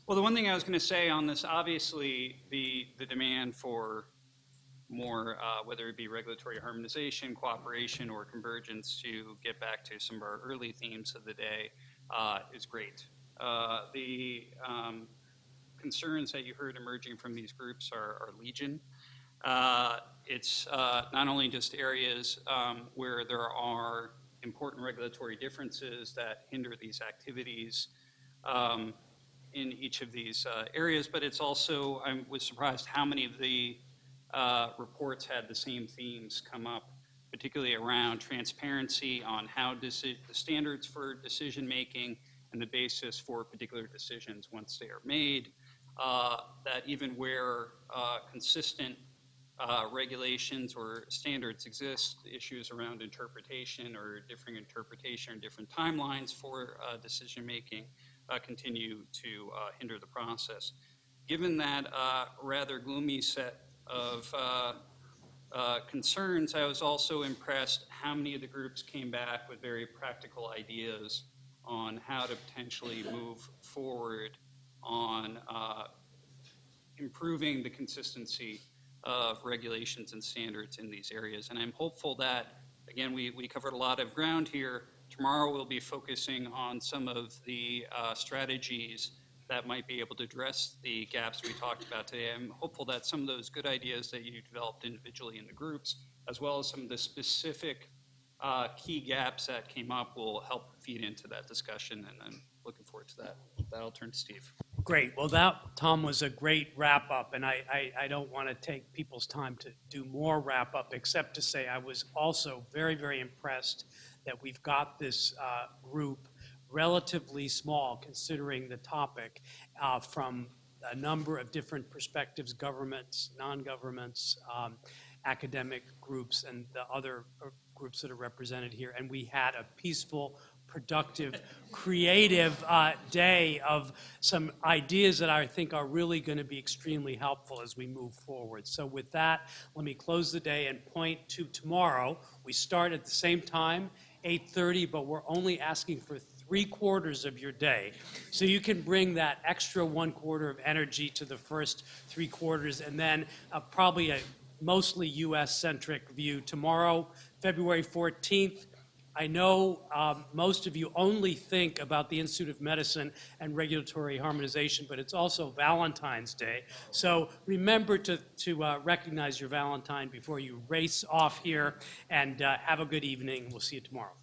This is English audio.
Well, the one thing I was going to say on this, obviously, the demand for more, whether it be regulatory harmonization, cooperation, or convergence, to get back to some of our early themes of the day, is great. The concerns that you heard emerging from these groups are legion. It's not only just areas where there are important regulatory differences that hinder these activities in each of these areas, but it's also, I was surprised how many of the reports had the same themes come up, particularly around transparency on how the standards for decision making and the basis for particular decisions once they are made, that even where consistent regulations or standards exist, issues around interpretation or differing interpretation or different timelines for decision making continue to hinder the process. Given that rather gloomy set of concerns, I was also impressed how many of the groups came back with very practical ideas on how to potentially move forward on improving the consistency of regulations and standards in these areas. And I'm hopeful that, again, we covered a lot of ground here. Tomorrow we'll be focusing on some of the strategies that might be able to address the gaps we talked about today. I'm hopeful that some of those good ideas that you developed individually in the groups, as well as some of the specific key gaps that came up, will help feed into that discussion, and I'm looking forward to that. With that, I'll turn to Steve. Great. Well, that, Tom, was a great wrap-up, and I don't want to take people's time to do more wrap-up, except to say I was also very, very impressed that we've got this group relatively small, considering the topic, from a number of different perspectives: governments, non-governments, academic groups, and the other groups that are represented here. And we had a peaceful, productive, creative day of some ideas that I think are really going to be extremely helpful as we move forward. So with that, let me close the day and point to tomorrow. We start at the same time, 8:30, but we're only asking for 3/4 of your day. So you can bring that extra 1/4 of energy to the first 3/4, and then probably a mostly US-centric view tomorrow, February 14th. I know most of you only think about the Institute of Medicine and regulatory harmonization, but it's also Valentine's Day. So remember to recognize your Valentine before you race off here, and have a good evening. We'll see you tomorrow.